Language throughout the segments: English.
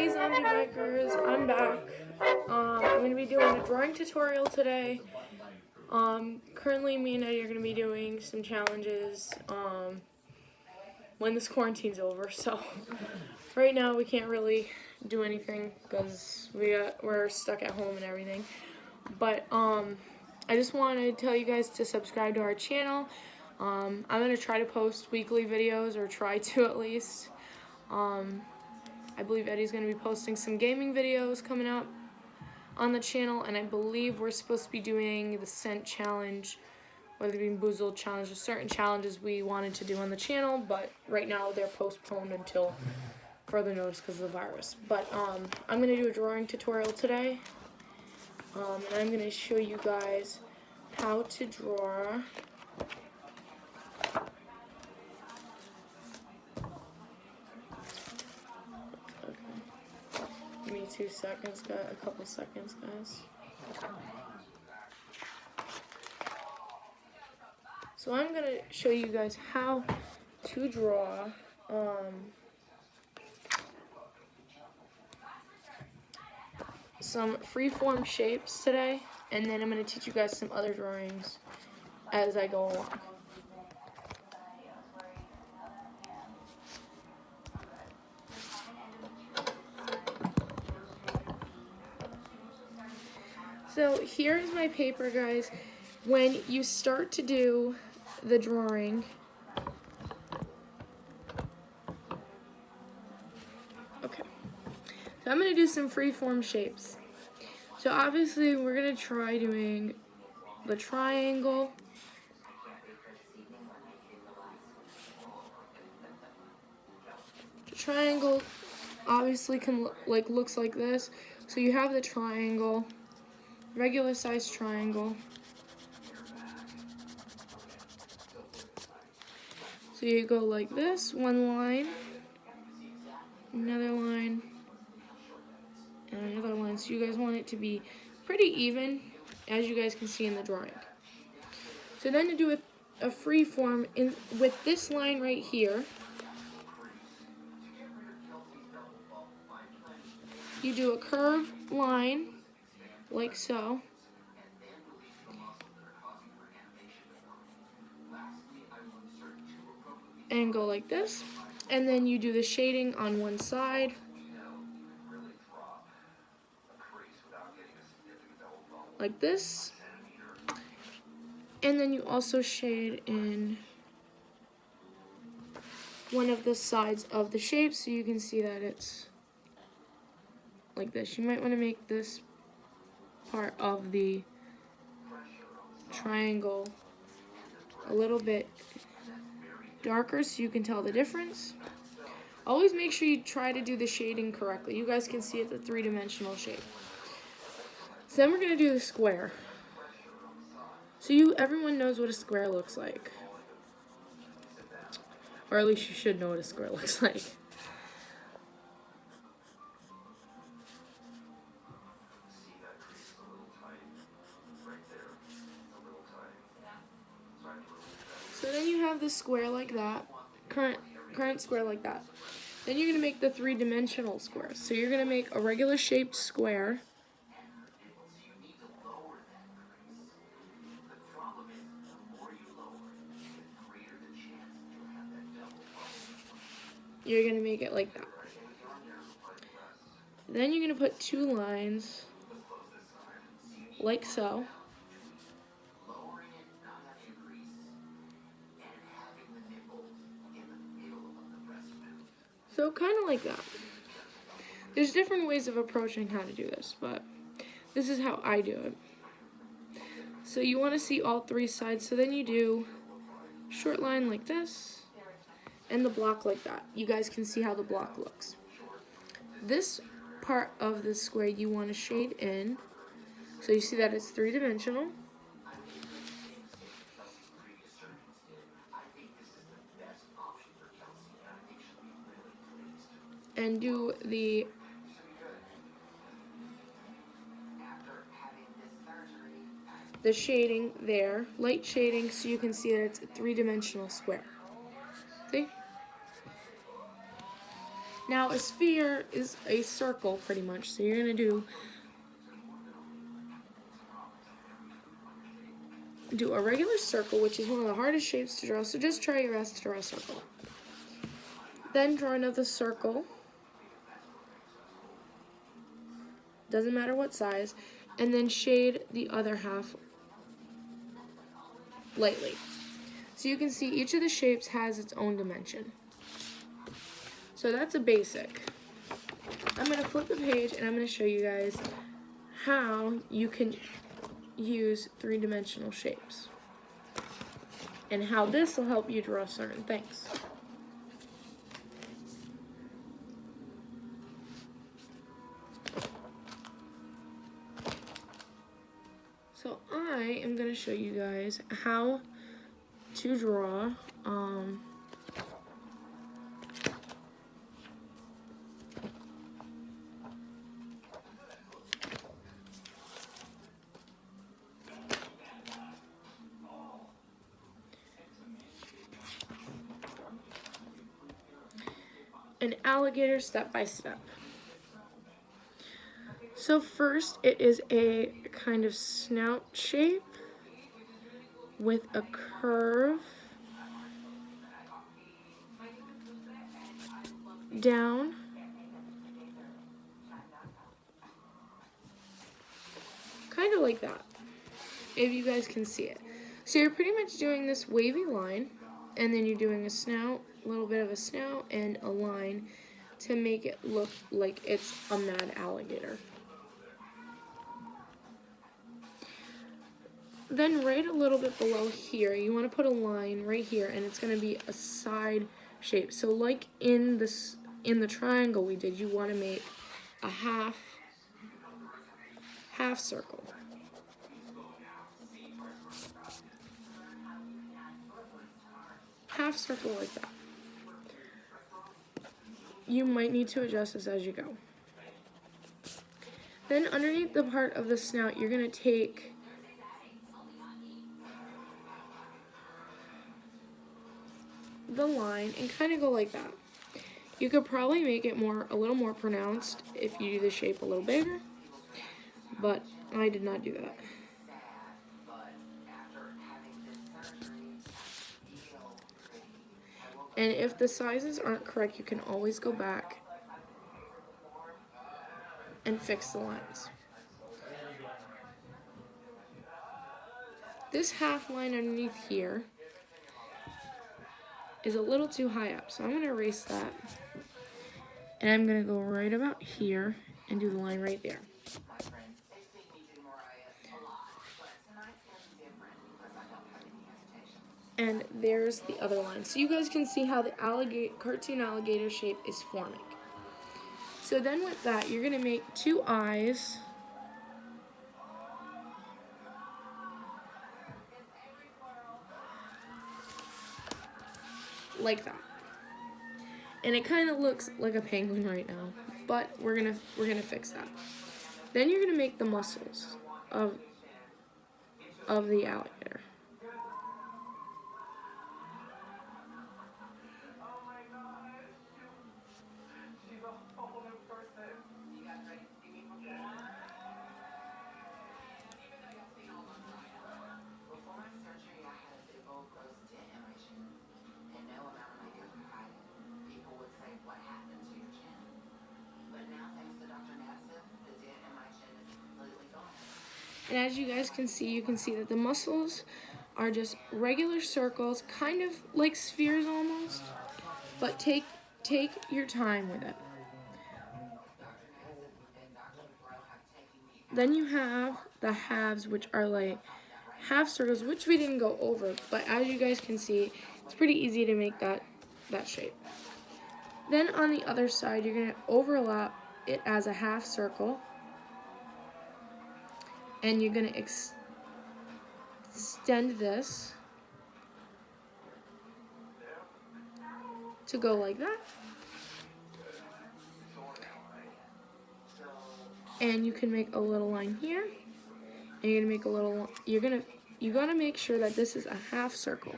Hey zombie bikers, I'm back. I'm going to be doing a drawing tutorial today. Currently me and Eddie are going to be doing some challenges when this quarantine's over. So right now we can't really do anything because we're stuck at home and everything. But I just want to tell you guys to subscribe to our channel. I'm going to try to post weekly videos, or try to at least. I believe Eddie's going to be posting some gaming videos coming up on the channel, and I believe we're supposed to be doing the scent challenge, or the Bean Boozled challenge. There's certain challenges we wanted to do on the channel, but right now they're postponed until further notice because of the virus. But I'm going to do a drawing tutorial today, and I'm going to show you guys how to draw Give me 2 seconds, guys. A couple seconds, guys. So I'm gonna show you guys how to draw some freeform shapes today, and then I'm gonna teach you guys some other drawings as I go along. So here's my paper, guys. When you start to do the drawing, okay, so I'm gonna do some freeform shapes. So obviously we're gonna try doing the triangle, obviously can looks like this. So you have the triangle, regular size triangle. So you go like this, one line, another line, and another line. So you guys want it to be pretty even, as you guys can see in the drawing. So then to do a free form with this line right here, you do a curved line like so. And go like this, and then you do the shading on one side, like this, and then you also shade in one of the sides of the shape so you can see that it's like this. You might want to make this part of the triangle a little bit darker so you can tell the difference. Always make sure you try to do the shading correctly. You guys can see it's a three-dimensional shape. So then we're going to do the square. So everyone knows what a square looks like. Or at least you should know what a square looks like. So then you have the square like that, current square like that. Then you're going to make the three-dimensional squares. So you're going to make a regular shaped square. You're going to make it like that. Then you're going to put two lines like so. So kind of like that. There's different ways of approaching how to do this, but this is how I do it. So you want to see all three sides, so then you do short line like this, and the block like that. You guys can see how the block looks. This part of the square you want to shade in, so you see that it's three-dimensional. And do the shading there, light shading, so you can see that it's a three-dimensional square. See? Now a sphere is a circle pretty much, so you're gonna do a regular circle, which is one of the hardest shapes to draw, so just try your best to draw a circle. Then draw another circle, doesn't matter what size, and then shade the other half lightly. So you can see each of the shapes has its own dimension. So that's a basic. I'm going to flip the page and I'm going to show you guys how you can use three-dimensional shapes and how this will help you draw certain things. So I am going to show you guys how to draw an alligator step by step. So first it is a kind of snout shape with a curve down, kind of like that, if you guys can see it. So you're pretty much doing this wavy line, and then you're doing a snout, a little bit of a snout, and a line to make it look like it's a mad alligator. Then right a little bit below here, you want to put a line right here, and it's going to be a side shape. So like in the triangle we did, you want to make a half circle. Half circle like that. You might need to adjust this as you go. Then underneath the part of the snout, you're going to take the line and kind of go like that. You could probably make it a little more pronounced if you do the shape a little bigger, but I did not do that. And if the sizes aren't correct, you can always go back and fix the lines. This half line underneath here is a little too high up, so I'm going to erase that. And I'm going to go right about here and do the line right there. And there's the other line. So you guys can see how the cartoon alligator shape is forming. So then with that, you're going to make two eyes. Like that. And it kind of looks like a penguin right now, but we're gonna fix that. Then you're gonna make the muscles of the alligator. And as you guys can see, that the muscles are just regular circles, kind of like spheres almost, but take your time with it. Then you have the halves, which are like half circles, which we didn't go over, but as you guys can see, it's pretty easy to make that shape. Then on the other side, you're going to overlap it as a half circle, and you're going to extend this to go like that. And you can make a little line here, and you're gonna make a little. You gotta make sure that this is a half circle.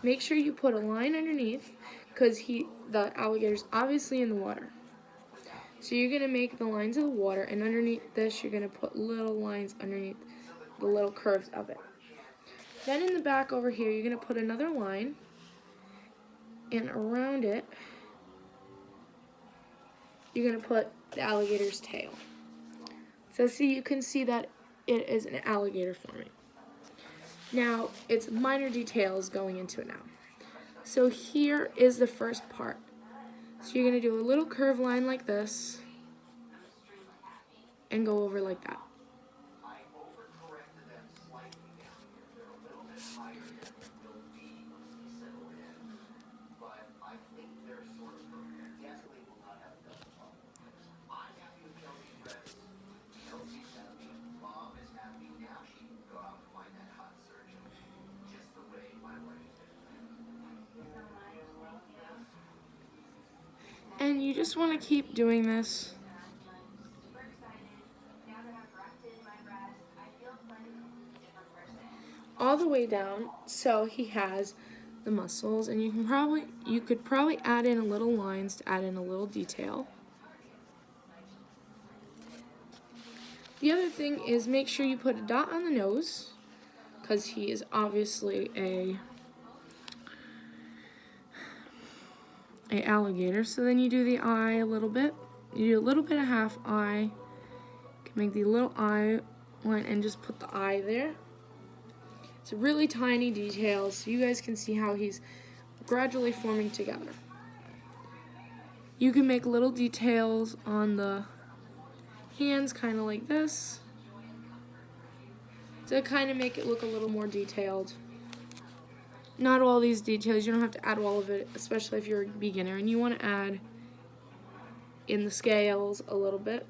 Make sure you put a line underneath, because the alligator's obviously in the water. So you're going to make the lines of the water, and underneath this you're going to put little lines underneath the little curves of it. Then in the back over here you're going to put another line, and around it you're going to put the alligator's tail. So see, you can see that it is an alligator forming. Now, it's minor details going into it now. So here is the first part. So you're going to do a little curved line like this and go over like that. And you just want to keep doing this. All the way down, so he has the muscles, and you could probably add in a little lines to add in a little detail. The other thing is make sure you put a dot on the nose, because he is obviously a alligator. So then you do the eye a little bit. You do a little bit of half eye. You can make the little eye line and just put the eye there. It's a really tiny detail, so you guys can see how he's gradually forming together. You can make little details on the hands, kind of like this, to kind of make it look a little more detailed. Not all these details, you don't have to add all of it, especially if you're a beginner, and you want to add in the scales a little bit.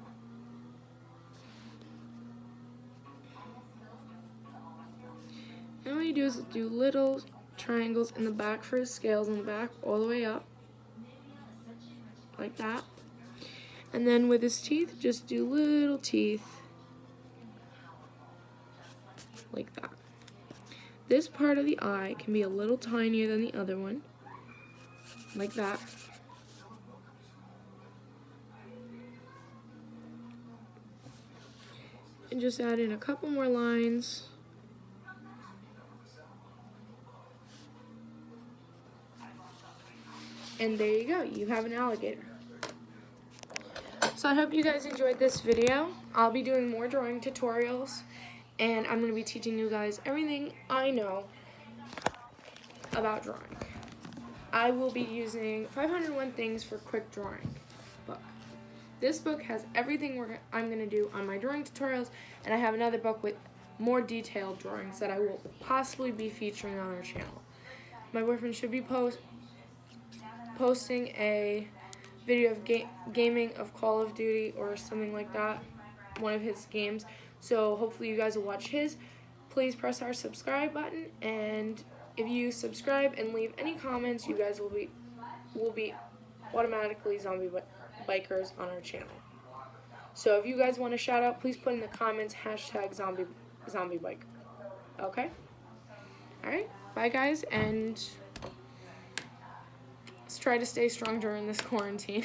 And what you do is do little triangles in the back for his scales in the back, all the way up, like that. And then with his teeth, just do little teeth, like that. This part of the eye can be a little tinier than the other one, like that. And just add in a couple more lines. And there you go, you have an alligator. So I hope you guys enjoyed this video. I'll be doing more drawing tutorials, and I'm going to be teaching you guys everything I know about drawing. I will be using 501 Things for Quick Drawing book. This book has everything I'm going to do on my drawing tutorials, and I have another book with more detailed drawings that I will possibly be featuring on our channel. My boyfriend should be posting a video of gaming of Call of Duty or something like that, one of his games, so hopefully you guys will watch his. Please press our subscribe button, and if you subscribe and leave any comments, you guys will be automatically zombie bikers on our channel. So if you guys want a shout out, please put in the comments #zombie biker. Okay? Alright, bye guys, and let's try to stay strong during this quarantine.